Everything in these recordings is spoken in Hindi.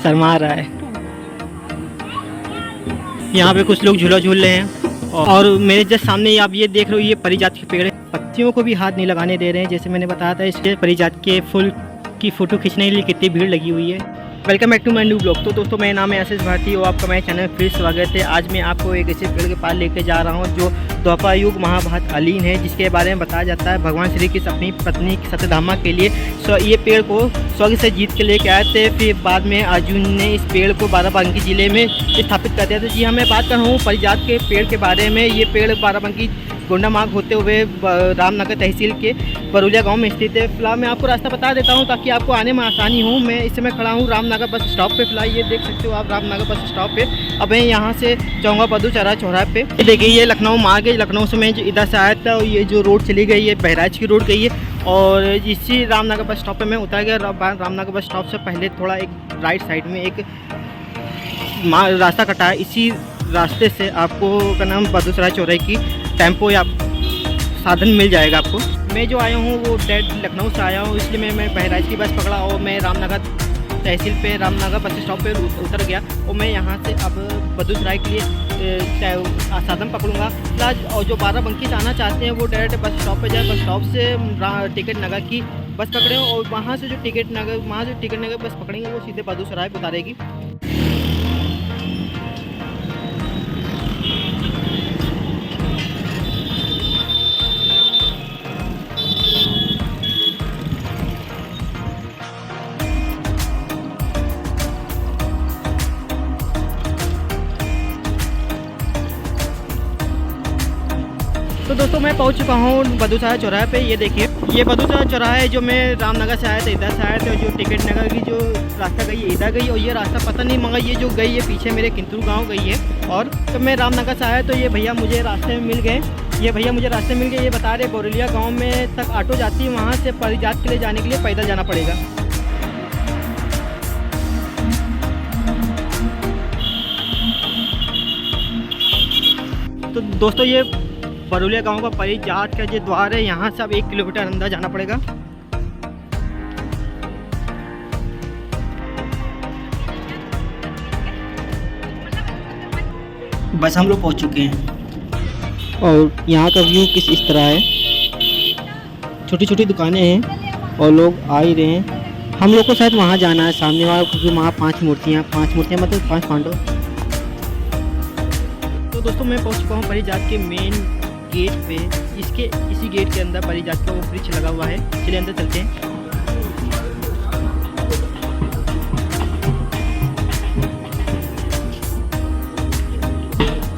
शर्मा रहा है। यहाँ पे कुछ लोग झूला झूल रहे हैं और मेरे जस्ट सामने ही आप ये देख रहे हो, ये परिजात के पेड़ है। पत्तियों को भी हाथ नहीं लगाने दे रहे हैं। जैसे मैंने बताया था, इसके परिजात के फूल की फ़ोटो खींचने के लिए कितनी भीड़ लगी हुई है। Welcome back to my new blog. तो दोस्तों, मेरा नाम है आशीष भारती और आपका मेरे चैनल में फिर स्वागत है। आज मैं आपको एक ऐसे पेड़ के पास लेके जा रहा हूँ जो द्वापर युग महाभारत कालीन है, जिसके बारे में बताया जाता है भगवान श्री कृष्ण अपनी पत्नी सत्यभामा के लिए ये पेड़ को स्वर्ग से जीत के लेके आए थे। फिर बाद में अर्जुन ने इस पेड़ को बाराबंकी ज़िले में स्थापित कर दिया था। जी हाँ, मैं बात कर रहा हूँ परिजात के पेड़ के बारे में। ये पेड़ बाराबंकी गोंडामार्ग होते हुए रामनगर तहसील के बरुलिया गांव में स्थित है। फिलहाल मैं आपको रास्ता बता देता हूं ताकि आपको आने में आसानी हो। मैं इस समय खड़ा हूं रामनगर बस स्टॉप पे। फिलहाल ये देख सकते हो आप रामनगर बस स्टॉप पे। अब मैं यहां से जाऊंगा बदूचरा चौराहे पे। ये देखिए, ये लखनऊ मार्ग है। लखनऊ से मैं इधर से आया था और ये जो रोड चली गई है बहराइच की रोड गई है और इसी रामनगर बस स्टॉप पर मैं उतर गया। रामनगर बस स्टॉप से पहले थोड़ा एक राइट साइड में एक रास्ता कटा है। इसी रास्ते से आपको क्या नाम बदूचरा चौराहे की टेम्पो या साधन मिल जाएगा आपको। मैं जो आया हूँ वो डायरेक्ट लखनऊ से आया हूँ, इसलिए मैं बहराइच की बस पकड़ा और मैं रामनगर तहसील पे रामनगर बस स्टॉप पे उतर गया और मैं यहाँ से अब बदूसराय के लिए साधन पकड़ूंगा। प्लस और जो बाराबंकी से आना चाहते हैं वो डायरेक्ट बस स्टॉप पे जाए। बस स्टॉप से टिकट नगर की बस पकड़ें और वहाँ से जो टिकट नगर बस पकड़ेंगे वो सीधे बदूसराय को उतारेगी। तो दोस्तों, मैं पहुंच चुका हूं बदूचरा चौराहे पे। ये देखिए, ये बदूचरा चौराहा है। जो मैं रामनगर से आया था इधर से आया था। जो टिकट नगर की जो रास्ता गई है इधर गई और ये रास्ता पता नहीं, मगर ये जो गई है पीछे मेरे किंतु गांव गई है। और तो मैं रामनगर से आया तो ये भैया मुझे रास्ते में मिल गए। ये बता रहे बरुलिया गाँव में तक ऑटो जाती है, वहाँ से परिजात के लिए जाने के लिए पैदल जाना पड़ेगा। तो दोस्तों, ये बरुलिया गांव का परिजात का जो द्वार है, यहाँ से अब 1 किलोमीटर अंदर जाना पड़ेगा। बस हम लोग पहुँच चुके हैं और यहाँ का व्यू इस तरह है। छोटी छोटी दुकानें हैं और लोग आ ही रहे हैं। हम लोग को शायद वहाँ जाना है सामने वाला, क्योंकि वहाँ 5 मूर्तियाँ मतलब 5 पांडव। तो दोस्तों, मैं पहुँच चुका हूँ परिजात के मेन गेट पे। इसी गेट के अंदर परिजात का वो वृक्ष लगा हुआ है। चलिए अंदर चलते हैं।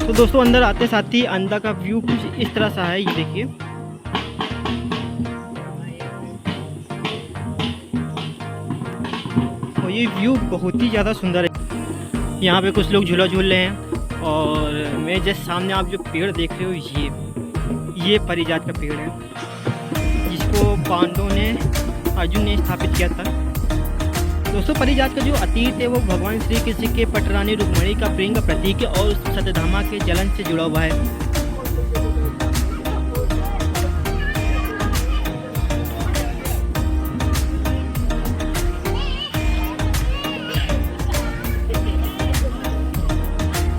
तो दोस्तों, अंदर आते साथ ही अंदर का व्यू कुछ इस तरह सा है। ये देखिए, और ये व्यू बहुत ही ज़्यादा सुंदर है। यहाँ पे कुछ लोग झूला झूल रहे हैं और मेरे जस्ट सामने आप जो पेड़ देख रहे हो ये परिजात का पेड़ है, जिसको पांडवों ने अर्जुन ने स्थापित किया था। दोस्तों, परिजात का जो अतीत है वो भगवान श्री कृष्ण के पटरानी रुक्मिणी का प्रेम का प्रतीक है और सत्यभामा के जलन से जुड़ा हुआ है।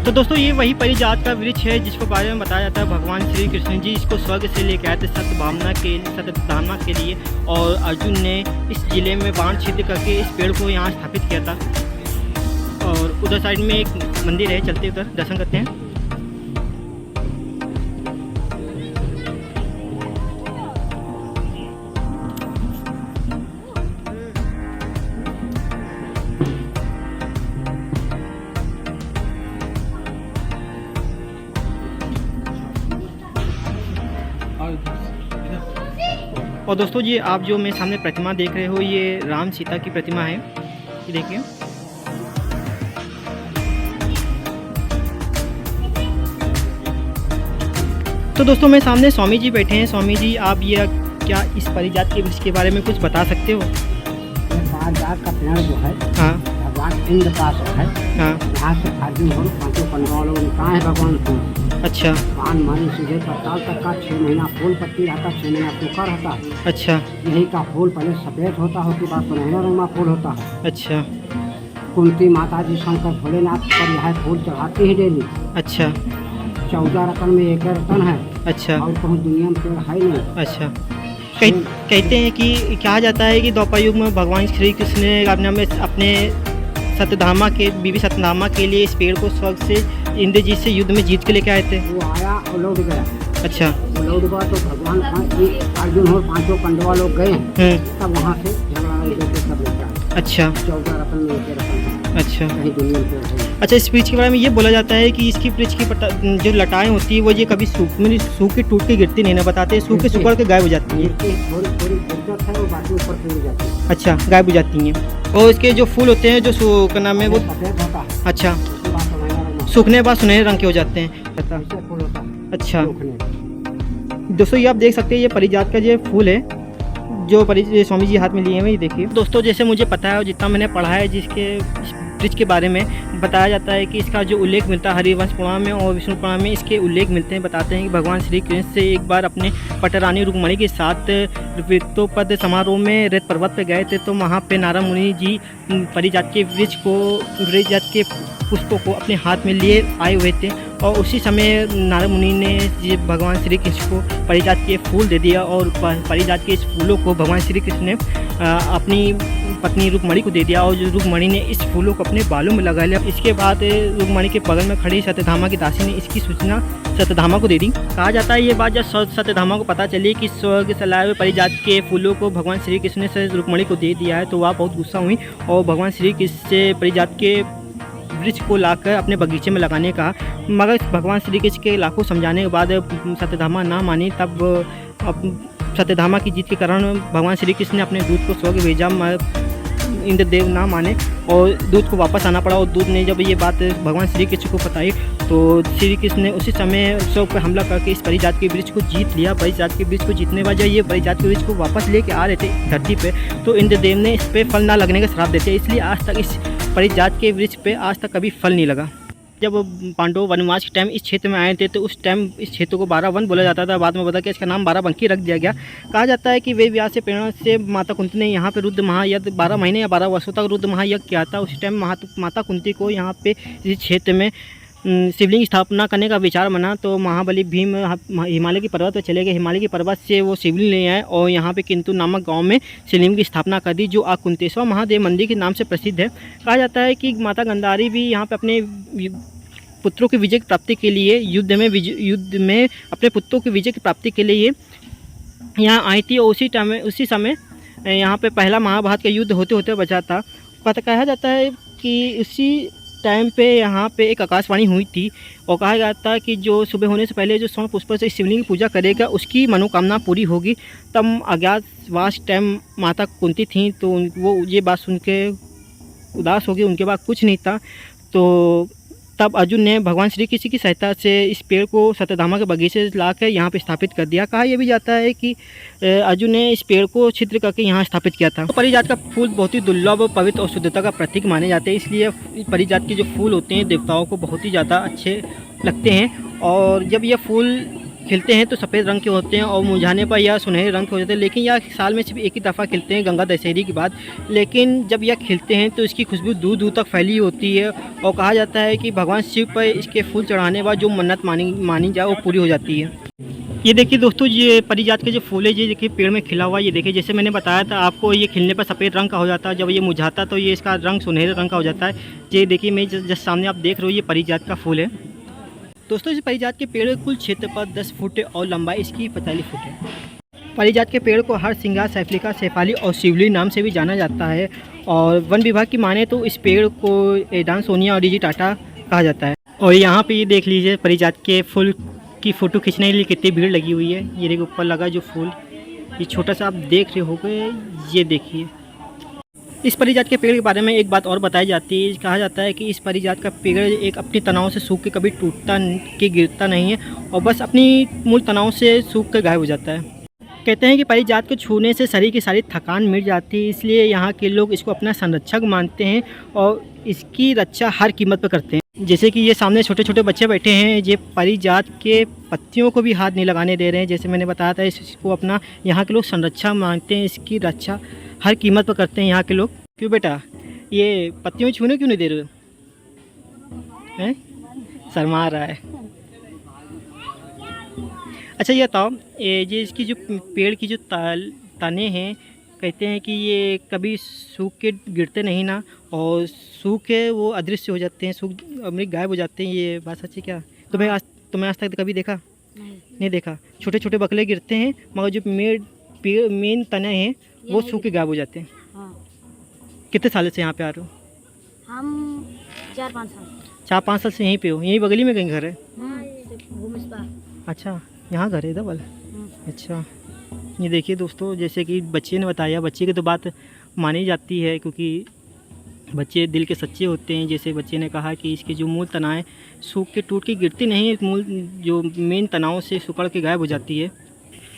तो दोस्तों, ये वही परिजात का वृक्ष है जिसको बारे में बताया जाता है भगवान श्री कृष्ण जी इसको स्वर्ग से लेकर आए थे सत्यभामा के लिए, और अर्जुन ने इस जिले में बाण छिद्र करके इस पेड़ को यहाँ स्थापित किया था। और उधर साइड में एक मंदिर है, चलते उधर दर्शन करते हैं। और दोस्तों, ये आप जो मेरे सामने प्रतिमा देख रहे हो ये राम सीता की प्रतिमा है। ये देखिए, तो दोस्तों मेरे सामने स्वामी जी बैठे हैं। स्वामी जी, आप ये क्या इस परिजात के वृक्ष के बारे में कुछ बता सकते हो? परिजात का पेड़ जो है, हाँ, भगवान इंद्र का है। हाँ, यहाँ से अर्जुन और 5 पांडवों लोग कहा है भगवान को। अच्छा, पान मानी सीधे पताल तक का 6 महीना फूल पत्ती रहता, 6 महीना सूखा रहता है। अच्छा, यही का फूल पहले सफेद होता है, उसके बाद सुनहरा रंग में फूल होता है। अच्छा, कुंती माता जी शंकर भोलेनाथ पर यह फूल चढ़ाती है डेली। अच्छा 14 रतन में एक रतन है अच्छा और कहूँ दुनिया में पेड़ है नहीं। अच्छा। कहते हैं कि कहा जाता है कि द्वापर युग में भगवान श्री कृष्ण ने अपने सत्यधामा के बीवी सत्यधामा के लिए इस पेड़ को स्वर्ग से इंद्रजीत से युद्ध में जीत के लेके आए थे। वो आया और लौट गया। अच्छा लौट गया तो भगवान अर्जुन और 5 पांडवा लोग गए, तब वहाँ से झगड़ा लेके सब लेके आए। अच्छा 14 रतन में एक रतन है। अच्छा कहीं दुनिया में पेड़ है। अच्छा, इस वृक्ष के बारे में ये बोला जाता है कि इसकी वृक्ष की जो लटाएं होती है वो ये कभी सूख के टूट के गिरती नहीं ना, बताते सूख के सुकड़ के गायब हो जाती है। थोड़ी थोड़ी गिरत है वो बाकी ऊपर गिर जाती है। अच्छा गायब हो जाती हैं। और इसके जो फूल होते हैं जो क्या नाम है वो सफेद होता है। अच्छा उसके बाद सुनहरा रंग सूखने के बाद सुनहरे रंग के हो जाते हैं। होता है। ऐसे फूल होता है। अच्छा सूखने। दोस्तों ये आप देख सकते हैं ये पारिजात का जो फूल है जो स्वामी जी हाथ में लिए हैं, ये देखिए दोस्तों। जैसे मुझे पता है और जितना मैंने पढ़ा है जिसके वृक्ष के बारे में बताया जाता है कि इसका जो उल्लेख मिलता है हरिवंश पुराण में और विष्णु पुराण में इसके उल्लेख मिलते हैं। बताते हैं कि भगवान श्री कृष्ण से एक बार अपने पटरानी रुक्मणी के साथ वित्तोपद समारोह में रेत पर्वत पर गए थे, तो वहाँ पे नारद मुनि जी पारिजात के पारिजात के पुष्पों को अपने हाथ में लिए आए हुए थे और उसी समय नारद मुनि ने भगवान श्री कृष्ण को पारिजात के फूल दे दिया और पारिजात के इस फूलों को भगवान श्री कृष्ण ने अपनी पत्नी रुक्मणी को दे दिया और जो रुक्मणी ने इस फूलों को अपने बालों में लगा लिया। इसके बाद रुक्मणी के बगल में खड़ी सत्यधामा की दासी ने इसकी सूचना सत्यधामा को दे दी। कहा जाता है ये बात जब सत्यधामा को पता चली कि स्वर्ग से लाए हुए पारिजात के फूलों को भगवान श्री कृष्ण ने रुक्मणी को दे दिया है, तो वह बहुत गुस्सा हुई और भगवान श्री कृष्ण से पारिजात के वृक्ष को लाकर अपने बगीचे में लगाने का, मगर भगवान श्री कृष्ण के लाखों समझाने के बाद सत्यधामा ना मानी। तब सत्यधामा की जीत के कारण भगवान श्री कृष्ण ने अपने दूध को स्वर्ग भेजा, इंद्रदेव ना माने और दूध को वापस आना पड़ा। और दूध ने जब ये बात भगवान श्री कृष्ण को बताई तो श्री कृष्ण ने उसी समय स्वर्ग पर हमला करके इस पारिजात के वृक्ष को जीत लिया। पारिजात के वृक्ष को जीतने के बाद जब ये पारिजात के वृक्ष को वापस लेके आ रहे थे धरती पे, तो इंद्रदेव ने इस पर फल ना लगने का श्राप देते, इसलिए आज तक इस पारिजात के वृक्ष पे आज तक कभी फल नहीं लगा। जब पांडव वनवास के टाइम इस क्षेत्र में आए थे तो उस टाइम इस क्षेत्र को 12 वन बोला जाता था। बाद में बता के इसका नाम 12 बंकी रख दिया गया। कहा जाता है कि वे व्यास से प्रेरणा से माता कुंती ने यहाँ पे रुद्र महायज्ञ 12 महीने या 12 वर्षों तक रुद्र महायज्ञ किया था। उस टाइम माता कुंती को यहाँ पे इस क्षेत्र में शिवलिंग की स्थापना करने का विचार बना, तो महाबली भीम हिमालय की पर्वत पर चले गए। हिमालय की पर्वत से वो शिवलिंग ले आए और यहाँ पे किंतु नामक गांव में शिवलिंग की स्थापना कर दी, जो आज कुंतेश्वर महादेव मंदिर के नाम से प्रसिद्ध है। कहा जाता है कि माता गांधारी भी यहाँ पे अपने पुत्रों की विजय की प्राप्ति के लिए युद्ध में अपने पुत्रों की विजय की प्राप्ति के लिए यहाँ आई थी और उसी समय यहाँ पे पहला महाभारत का युद्ध होते होते बचा था। कहा जाता है कि उसी टाइम पे यहाँ पे एक आकाशवाणी हुई थी और कहा जाता है कि जो सुबह होने से पहले जो स्वर्ण पुष्प से शिवलिंग की पूजा करेगा उसकी मनोकामना पूरी होगी। तब अज्ञातवास टाइम माता कुंती थी तो वो ये बात सुन के उदास हो गई, उनके पास कुछ नहीं था। तो तब अर्जुन ने भगवान श्री कृष्ण की सहायता से इस पेड़ को सत्यधामा के बगीचे से लाकर यहाँ पे स्थापित कर दिया। कहा यह भी जाता है कि अर्जुन ने इस पेड़ को छिद्र करके यहाँ स्थापित किया था। पारिजात का फूल बहुत ही दुर्लभ, पवित्र और शुद्धता का प्रतीक माने जाते हैं, इसलिए पारिजात के जो फूल होते हैं देवताओं को बहुत ही ज़्यादा अच्छे लगते हैं। और जब यह फूल खिलते हैं तो सफ़ेद रंग के होते हैं और मुरझाने पर यह सुनहरे रंग के हो जाते हैं, लेकिन यह साल में सिर्फ एक ही दफ़ा खिलते हैं, गंगा दशहरी के बाद। लेकिन जब यह खिलते हैं तो इसकी खुशबू दूर दूर तक फैली होती है और कहा जाता है कि भगवान शिव पर इसके फूल चढ़ाने के बाद जो मन्नत मानी जाए वो पूरी हो जाती है। ये देखिए दोस्तों, ये पारिजात के जो फूल है ये देखिए पेड़ में खिला हुआ। ये देखिए जैसे मैंने बताया था आपको, ये खिलने पर सफ़ेद रंग का हो जाता है, जब ये मुरझाता तो ये इसका रंग सुनहरे रंग का हो जाता है। ये देखिए मैं जस्ट सामने आप देख रहे हो ये पारिजात का फूल है। दोस्तों इस पारिजात के पेड़ कुल क्षेत्र पर 10 फुट है और लंबाई इसकी 45 फुट है। पारिजात के पेड़ को हरसिंगार, सैफलिका, शेफाली और शिवली नाम से भी जाना जाता है और वन विभाग की माने तो इस पेड़ को एडान सोनिया और डीजी टाटा कहा जाता है। और यहाँ पे ये देख लीजिए पारिजात के फूल की फ़ोटो खींचने के लिए कितनी भीड़ लगी हुई है। ये देखिए ऊपर लगा जो फूल, ये छोटा सा आप देख रहे होंगे, ये देखिए। इस पारिजात के पेड़ के बारे में एक बात और बताई जाती है। कहा जाता है कि इस पारिजात का पेड़ एक अपनी तनाव से सूख के कभी टूटता के गिरता नहीं है और बस अपनी मूल तनाव से सूख कर गायब हो जाता है। कहते हैं कि पारिजात को छूने से शरीर की सारी थकान मिट जाती है, इसलिए यहाँ के लोग इसको अपना संरक्षक मानते हैं और इसकी रक्षा हर कीमत पर करते हैं। जैसे कि ये सामने छोटे छोटे बच्चे बैठे हैं, ये पारिजात के पत्तियों को भी हाथ नहीं लगाने दे रहे हैं। जैसे मैंने बताया था इसको अपना यहाँ के लोग संरक्षक मानते हैं, इसकी रक्षा हर कीमत पर करते हैं यहाँ के लोग। क्यों बेटा, ये पत्तियों में छूने क्यों नहीं दे रहे हो? हैं? शर्मा रहा है। अच्छा ये बताओ, ये इसकी जो पेड़ की जो तने हैं, कहते हैं कि ये कभी सूख के गिरते नहीं ना, और सूख के वो अदृश्य हो जाते हैं, सूख अमृत गायब हो जाते हैं। ये बात सच्ची क्या? तुमने आज तक कभी देखा? नहीं देखा। छोटे छोटे बकले गिरते हैं, मगर जो मेन तने हैं वो सूख के गायब हो जाते हैं। हाँ। कितने साल से यहाँ पे आ रहे हो? हम 4-5 साल। 4-5 साल से यहीं पे हो? यहीं बगली में कहीं घर है? घूमिस्ता। अच्छा, यहाँ घर है डबल। अच्छा, ये देखिए दोस्तों, जैसे कि बच्चे ने बताया, बच्चे की तो बात मानी जाती है क्योंकि बच्चे दिल के सच्चे होते हैं। जैसे बच्चे ने कहा कि इसके जो मूल तनाएं सूख के टूट के गिरती नहीं है, मूल जो मेन तनावों से सुकड़ के गायब हो जाती है।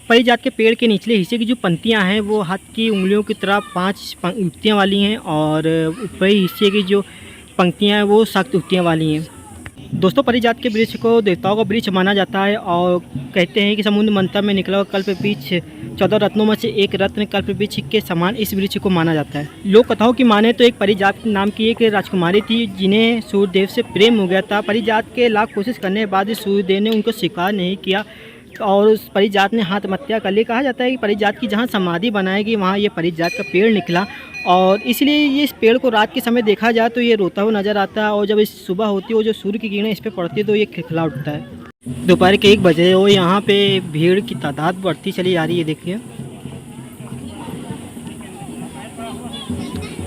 परिजात के पेड़ के निचले हिस्से की जो पंक्तियां हैं वो हाथ की उंगलियों की तरह 5 युक्तियाँ वाली हैं, और ऊपरी हिस्से की जो पंक्तियाँ हैं वो सख्त युक्तियाँ वाली हैं। दोस्तों, परिजात के वृक्ष को देवताओं का वृक्ष माना जाता है, और कहते हैं कि समुद्र मंथन में निकला हुआ कल्प वृक्ष 14 रत्नों में से एक रत्न कल्प वृक्ष के समान इस वृक्ष को माना जाता है। लोक कथाओं की माने तो एक परिजात नाम की एक राजकुमारी थी जिन्हें सूर्यदेव से प्रेम हो गया था। परिजात के लाख कोशिश करने के बाद सूर्यदेव ने उनको स्वीकार नहीं किया, और उस परिजात ने आत्महत्या कर ली। कहा जाता है कि परिजात की जहाँ समाधि बनाएगी वहाँ ये परिजात का पेड़ निकला, और इसलिए ये इस पेड़ को रात के समय देखा जाए तो ये रोता हुआ नज़र आता है, और जब इस सुबह होती है वो जो सूर्य की किरणें इस पर पड़ती है तो ये खिलखिला उठता है। दोपहर के 1 बजे और यहाँ पे भीड़ की तादाद बढ़ती चली जा रही है। देखिए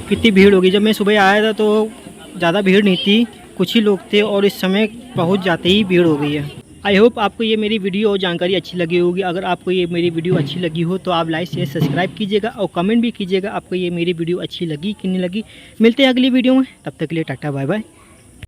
कितनी भीड़ होगी। जब मैं सुबह आया था तो ज़्यादा भीड़ नहीं थी, कुछ ही लोग थे, और इस समय पहुँच जाते ही भीड़ हो गई है। आई होप आपको ये मेरी वीडियो और जानकारी अच्छी लगी होगी। अगर आपको ये मेरी वीडियो अच्छी लगी हो तो आप लाइक शेयर सब्सक्राइब कीजिएगा, और कमेंट भी कीजिएगा आपको ये मेरी वीडियो अच्छी लगी कि नहीं लगी। मिलते हैं अगली वीडियो में, तब तक के लिए टाटा बाय बाय।